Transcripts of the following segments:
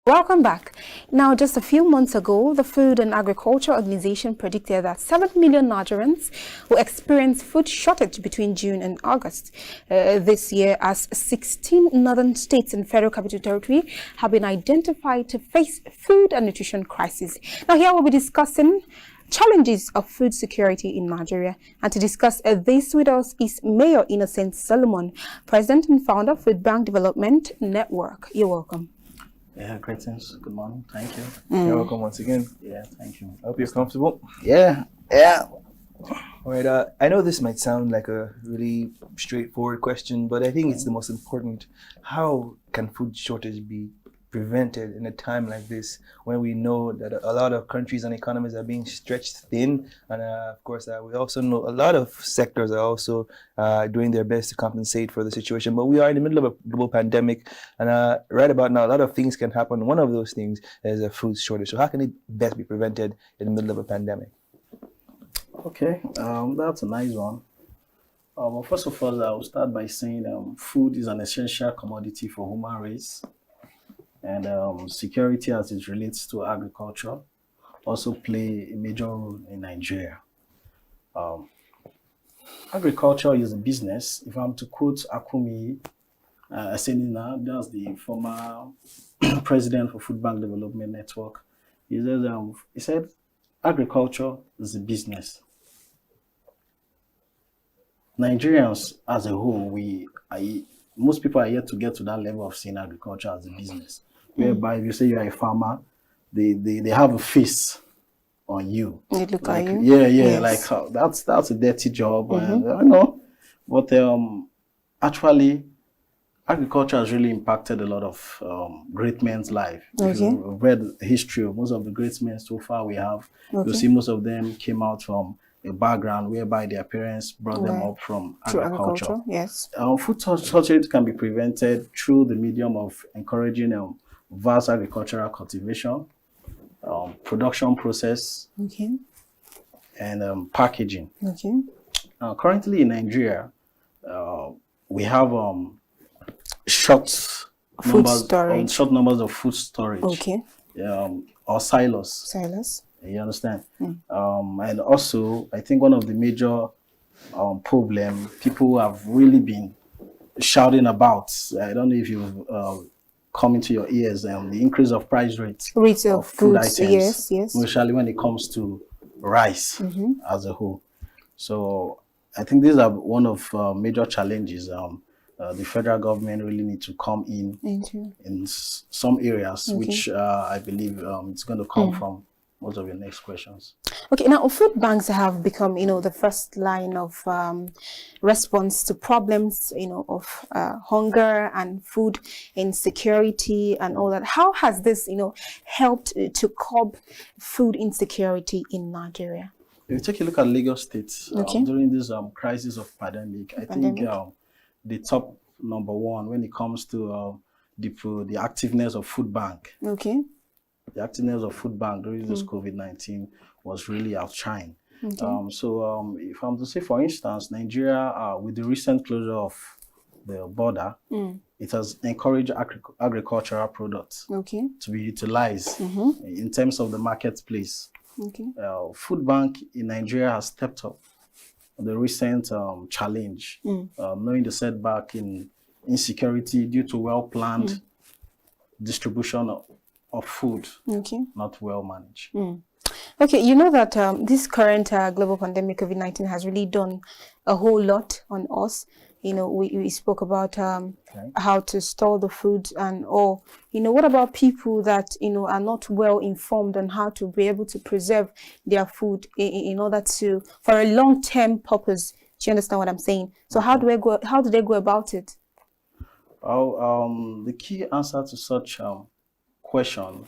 Welcome back. Now, just a few months ago, the Food and Agriculture Organization predicted that 7 million Nigerians will experience food shortage between June and August this year, as 16 northern states and Federal Capital Territory have been identified to face food and nutrition crisis. Now, here we'll be discussing challenges of food security in Nigeria. And to discuss this with us is Mayor Innocent Solomon, President and Founder of Foodbank Development Network. You're welcome. Yeah, greetings. Good morning. Thank you. You're welcome once again. Yeah, thank you. I hope you're comfortable. Yeah. All right. I know this might sound like a really straightforward question, but I think it's the most important. How can food shortage be prevented in a time like this, when we know that a lot of countries and economies are being stretched thin, and of course we also know a lot of sectors are also doing their best to compensate for the situation. But we are in the middle of a global pandemic, and right about now a lot of things can happen. One of those things is a food shortage. So how can it best be prevented in the middle of a pandemic? Okay, that's a nice one. Well, first of all, I'll start by saying food is an essential commodity for human race. And security as it relates to agriculture also play a major role in Nigeria. Agriculture is a business. If I'm to quote Akumi Asenina, that's the former president for Foodbank Development Network, he said, agriculture is a business. Nigerians as a whole, most people are yet to get to that level of seeing agriculture as a business. Whereby if you say you're a farmer, they have a face on you. They look like, at you? Yeah, Yes. like that's a dirty job. And I know. But actually, agriculture has really impacted a lot of great men's life. If you read the history of most of the great men so far we have, you'll see most of them came out from a background whereby their parents brought them up from agriculture. Yes. Food shortage can be prevented through the medium of encouraging vast agricultural cultivation, production process, and packaging. Currently in Nigeria, we have short numbers of food storage. Or silos. You understand? And also, I think one of the major problem people have really been shouting about, I don't know if you've come into your ears, the increase of price rates Retail of food foods, items, yes. especially when it comes to rice as a whole. So I think these are one of major challenges the federal government really need to come in some areas, which I believe it's going to come from most of your next questions. Okay, now food banks have become, the first line of response to problems, of hunger and food insecurity and all that. How has this, helped to curb food insecurity in Nigeria? If you take a look at Lagos State during this crisis of pandemic, I think the top number one when it comes to the activeness of food bank. The activeness of food bank during this COVID-19 was really outshined. So if I'm to say, for instance, Nigeria, with the recent closure of the border, it has encouraged agricultural products to be utilized in terms of the marketplace. Food bank in Nigeria has stepped up the recent challenge, knowing the setback in insecurity due to well-planned distribution of food, not well managed. Okay, you know that this current global pandemic COVID-19 has really done a whole lot on us. We spoke about how to store the food and all. What about people that are not well informed on how to be able to preserve their food in order to, for a long-term purpose? Do you understand what I'm saying? So how do they go about it? The key answer to such question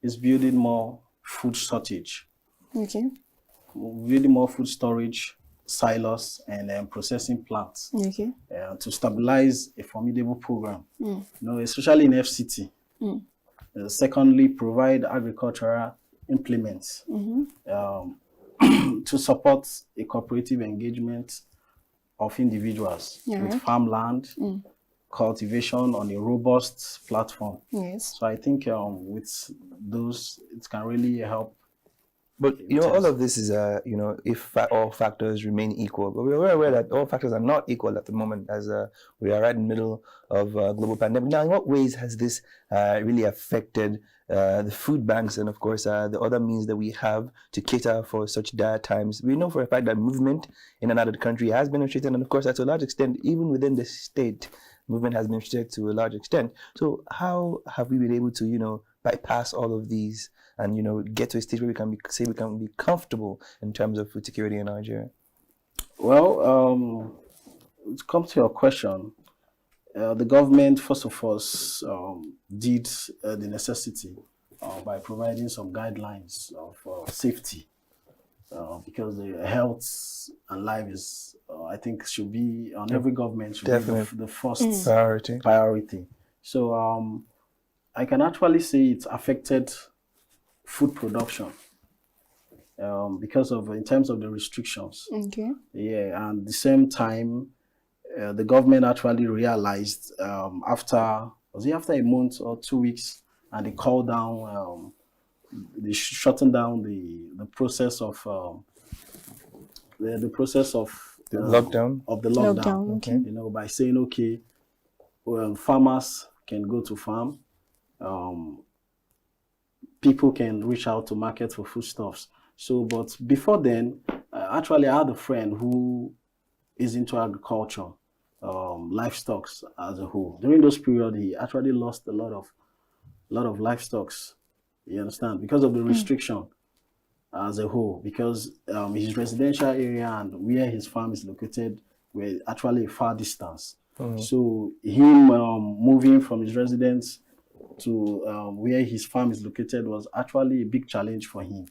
is building more food storage. Building more food storage silos and processing plants to stabilize a formidable program. Especially in FCT. Secondly, provide agricultural implements to support a cooperative engagement of individuals with farmland cultivation on a robust platform. Yes. So I think with those, it can really help. But all of this is, if all factors remain equal. But we're aware that all factors are not equal at the moment, as we are right in the middle of a global pandemic. Now, in what ways has this really affected the food banks and, of course, the other means that we have to cater for such dire times? We know for a fact that movement in and out of the country has been restricted, and of course, to a large extent, even within the state, movement has been restricted to a large extent. So, how have we been able to, bypass all of these and get to a stage where we can be comfortable in terms of food security in Nigeria? Well, to come to your question, the government first of all did the necessity by providing some guidelines of safety, because the health and life is, I think, should be on every government, should be the first priority. So I can actually say it's affected food production because of, in terms of the restrictions. Okay. Yeah, and at the same time, the government actually realized after a month or 2 weeks, and they called down, they shortened down the process of the process of the lockdown. Okay. By saying, okay, well, farmers can go to farm. People can reach out to market for foodstuffs. So, but before then, actually, I had a friend who is into agriculture, livestock as a whole. During those periods, he actually lost a lot of livestock. You understand, because of the restriction as a whole. Because his residential area and where his farm is located were actually a far distance. So him moving from his residence to where his farm is located was actually a big challenge for him.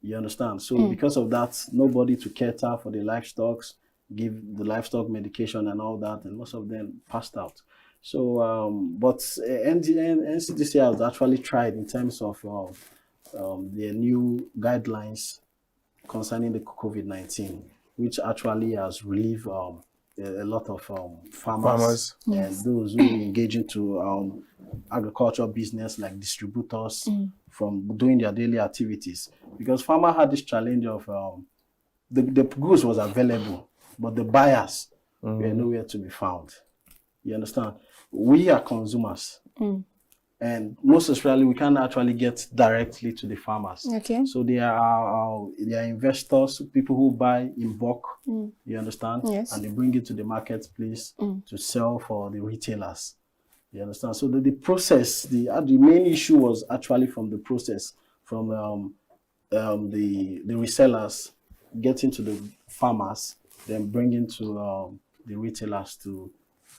You understand? So because of that, nobody to cater for the livestock, give the livestock medication and all that, and most of them passed out. So, but NCDC has actually tried in terms of their new guidelines concerning the COVID-19, which actually has relieved a lot of farmers and those who engage into agricultural business, like distributors, from doing their daily activities. Because farmer had this challenge of the goods was available, but the buyers were nowhere to be found. You understand? We are consumers. And most especially, we can't actually get directly to the farmers. Okay. So they are investors, people who buy in bulk. You understand? Yes. And they bring it to the marketplace to sell for the retailers. You understand? So the process, the main issue was actually from the process, from the resellers getting to the farmers, then bringing to the retailers to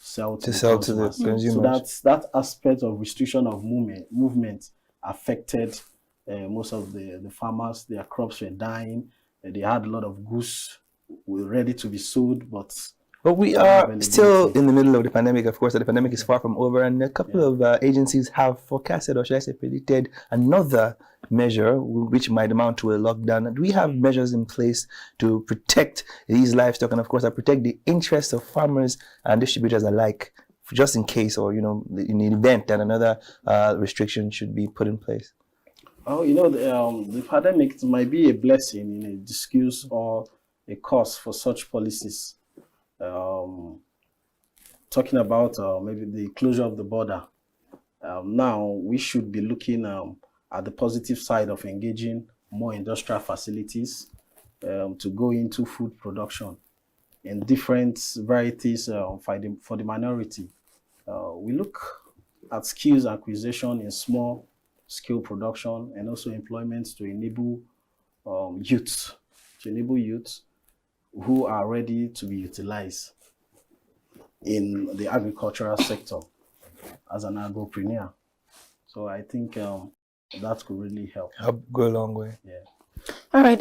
sell to the consumers. So that aspect of restriction of movement affected most of the farmers. Their crops were dying. They had a lot of goods ready to be sold, but we are still in the middle of the pandemic. Of course, the pandemic is far from over, and a couple of agencies have forecasted, or should I say predicted, another measure which might amount to a lockdown. Do we have measures in place to protect these livestock and, of course, protect the interests of farmers and distributors alike, just in case, or in the event that another restriction should be put in place? Oh, the pandemic might be a blessing in a disguise or a cause for such policies. Talking about maybe the closure of the border. Now we should be looking at the positive side of engaging more industrial facilities to go into food production in different varieties for the minority. We look at skills acquisition in small scale production and also employment to enable youths who are ready to be utilized in the agricultural sector as an agropreneur. So I think that could really help. Go a long way. Yeah. All right.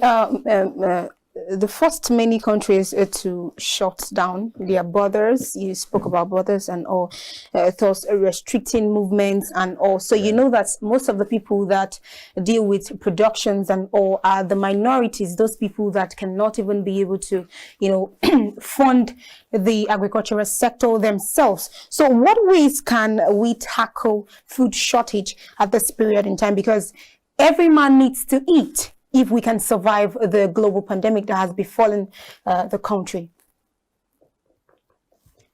the first many countries to shut down their borders. You spoke about borders and all, thus restricting movements and all. So you know that most of the people that deal with productions and all are the minorities, those people that cannot even be able to, you know, fund the agricultural sector themselves. So what ways can we tackle food shortage at this period in time? Because every man needs to eat if we can survive the global pandemic that has befallen the country.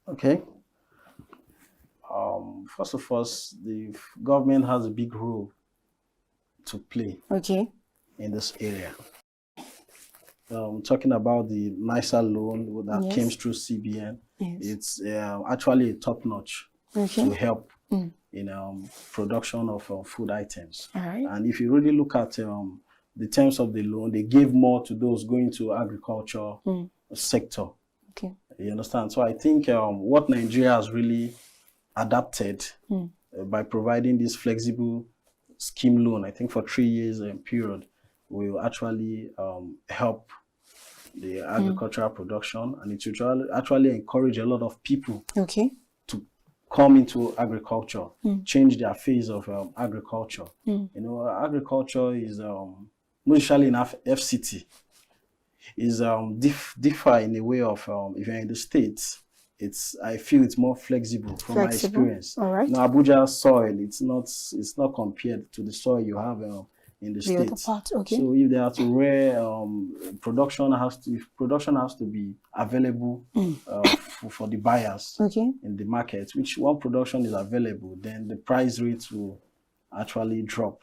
Okay. First of all, the government has a big role to play in this area. Talking about the NISA loan that came through CBN, it's actually a top-notch to help in production of food items. And if you really look at the terms of the loan, they gave more to those going to agriculture sector. You understand? So I think what Nigeria has really adapted by providing this flexible scheme loan, I think for 3 years period, will actually help the agricultural production, and it will actually encourage a lot of people to come into agriculture, change their phase of agriculture. You know, agriculture is usually in FCT is differ in a way of if you're in the States, I feel it's more flexible from my experience. Now, Abuja soil, it's not compared to the soil you have in the States. Other part, So if they are to rare production has to be available for the buyers in the market, which one production is available, then the price rates will actually drop.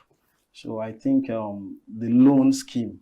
So I think the loan scheme.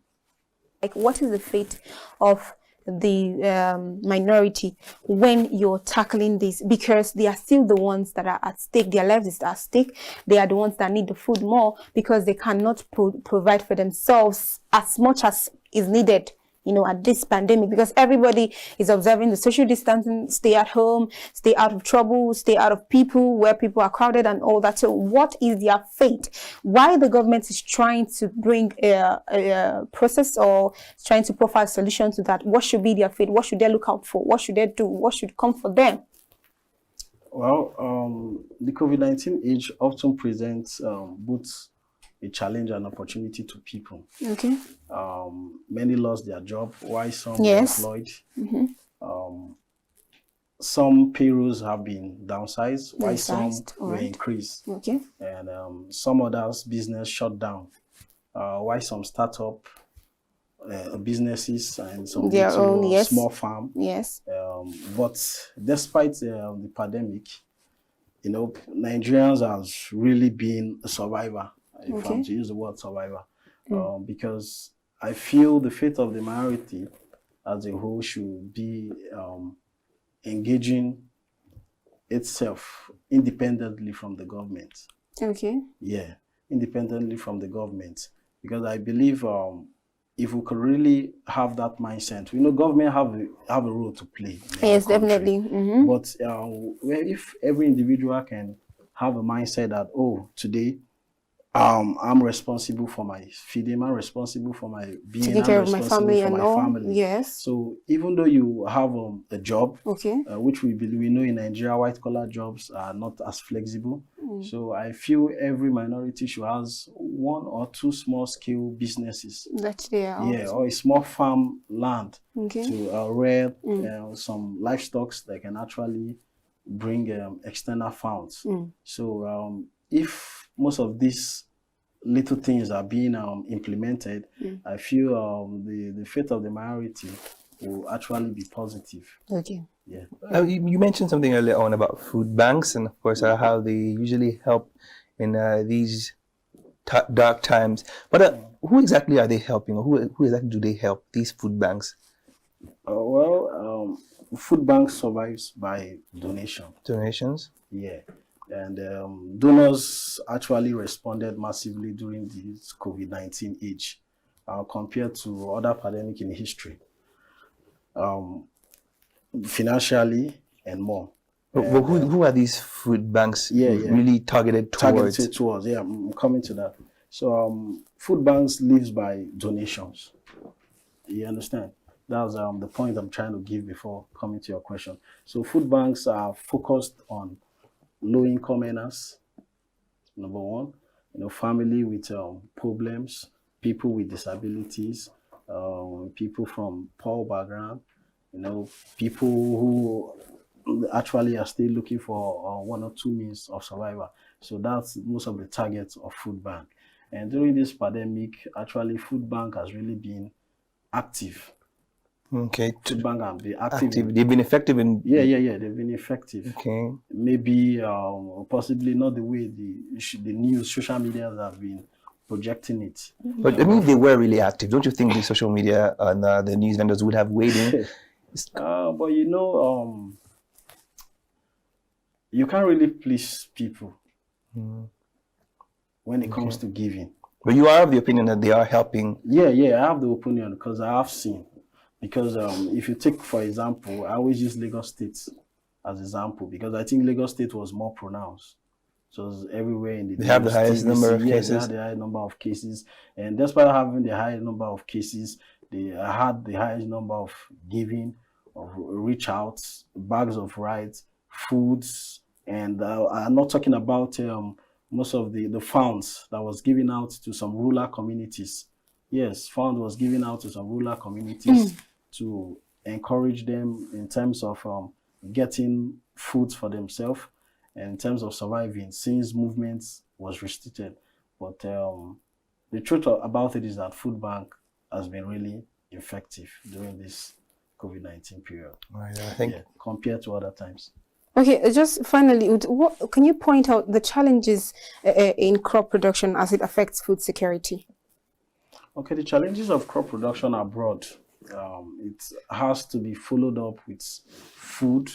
Like, what is the fate of the minority when you're tackling this? Because they are still the ones that are at stake. Their lives is at stake. They are the ones that need the food more because they cannot provide for themselves as much as is needed, you know, at this pandemic, because everybody is observing the social distancing, stay at home, stay out of trouble, stay out of people, where people are crowded and all that. So what is their fate? Why the government is trying to bring a process or trying to provide a solution to that? What should be their fate? What should they look out for? What should they do? What should come for them? Well, the COVID-19 age often presents both a challenge and opportunity to people. Many lost their job, while some were employed. Some payrolls have been downsized, while some were increased. And some others' business shut down, while some startup businesses and some small farm. But despite the pandemic, you know, Nigerians has really been a survivor. If I'm to use the word survivor, because I feel the fate of the minority as a whole should be engaging itself independently from the government. Independently from the government, because I believe if we could really have that mindset, you know, government have a role to play. Yes, definitely. But if every individual can have a mindset that, oh, today I'm responsible for my feeding, I'm responsible for my being, taking care of my family for and my all. family. So even though you have a job, which we know in Nigeria, white collar jobs are not as flexible. So I feel every minority should have one or two small scale businesses. Or a small farm land to rear some livestock that can actually bring external funds. So if most of these little things are being implemented, I feel the fate of the minority will actually be positive. You mentioned something earlier on about food banks, and of course how they usually help in these dark times. But who exactly are they helping, or who exactly do they help, these food banks? Food bank survives by donation. Donations? And donors actually responded massively during this COVID-19 age compared to other pandemics in history, financially and more. But who are these food banks really targeted towards? I'm coming to that. So food banks lives by donations. You understand? That's the point I'm trying to give before coming to your question. So food banks are focused on low-income earners, number one, family with problems, people with disabilities, people from poor background, people who actually are still looking for one or two means of survival. So that's most of the targets of food bank. And during this pandemic, actually, food bank has really been active. Okay. Food bank have been active. They've been effective in. Yeah. They've been effective. Okay. Maybe possibly not the way the news, social media have been projecting it. But I mean, they were really active. Don't you think the social media and the news vendors would have weighed in? But you can't really please people when it comes to giving. But you are of the opinion that they are helping. Yeah, I have the opinion because I have seen. Because if you take, for example, I always use Lagos State as example because I think Lagos State was more pronounced. So it's everywhere in the they have the highest number of cases. They had the highest number of cases, and despite having the highest number of cases, they had the highest number of giving, of reach outs, bags of rice, foods, and I'm not talking about most of the funds that was given out to some rural communities. Yes, fund was given out to some rural communities to encourage them in terms of getting food for themselves and in terms of surviving since movements was restricted. But the truth about it is that food bank has been really effective during this COVID-19 period. Right, I think compared to other times. Okay, just finally, what can you point out the challenges in crop production as it affects food security? Okay, the challenges of crop production are broad. It has to be followed up with food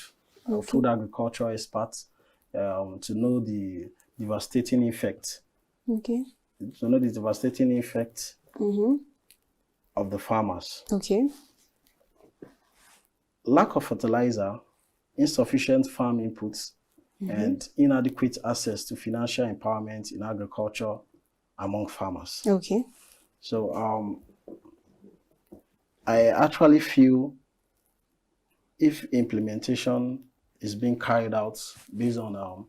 agricultural experts to know the devastating effect. Okay. To know the devastating effect of the farmers. Okay. Lack of fertilizer, insufficient farm inputs, and inadequate access to financial empowerment in agriculture among farmers. Okay. So I actually feel if implementation is being carried out based on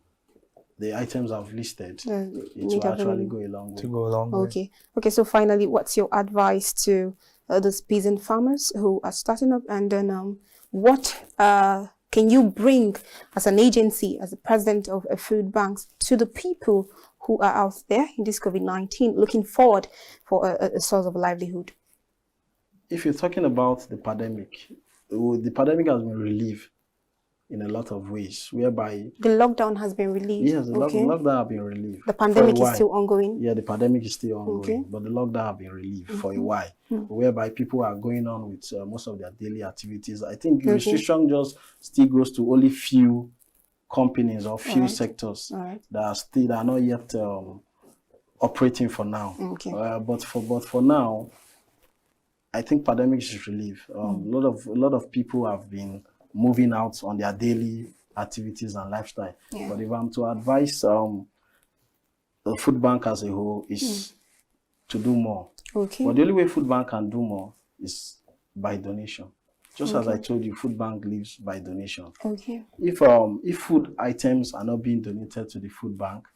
the items I've listed, it will actually go a long way. Okay, so finally, what's your advice to those peasant farmers who are starting up, and then what can you bring as an agency, as the president of food banks, to the people who are out there in this COVID-19 looking forward for a source of livelihood? If you're talking about the pandemic has been relieved in a lot of ways, whereby the lockdown has been relieved. Yes, the lockdown has been relieved. The pandemic is still ongoing. Yeah, the pandemic is still ongoing, but the lockdown has been relieved for a while, whereby people are going on with most of their daily activities. I think restriction just still goes to only few companies or few sectors that are not yet operating for now. But for now, I think pandemic is relief. A lot of people have been moving out on their daily activities and lifestyle. But if I'm to advise the food bank as a whole is to do more. But the only way food bank can do more is by donation. Just as I told you, food bank lives by donation. If food items are not being donated to the food bank,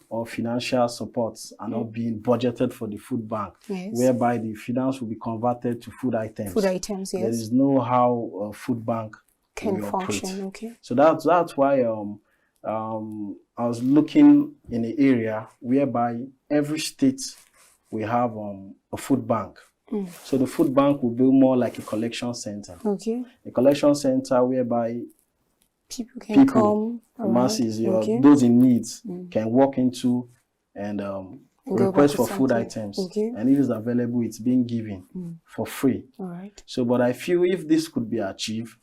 or financial supports are not being budgeted for the food bank, whereby the finance will be converted to food items. There is no how food bank can function. So that's why I was looking in an area whereby every state will have a food bank. So the food bank will be more like a collection center. A collection center whereby people can come, masses, those in needs can walk into and request for food items. And if it's available, it's being given for free. So, but I feel if this could be achieved,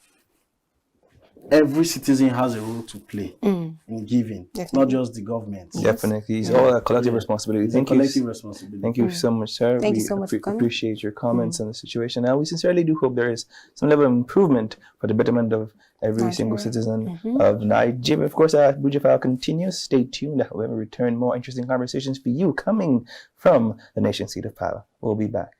every citizen has a role to play in giving, not just the government. Definitely. It's all a collective responsibility. Thank you so much, sir. Thank you so much for coming. Appreciate your comments on the situation. And we sincerely do hope there is some level of improvement for the betterment of every single citizen of Nigeria. Of course, Abuja File continues. Stay tuned. However, return more interesting conversations for you coming from the nation seat of power. We'll be back.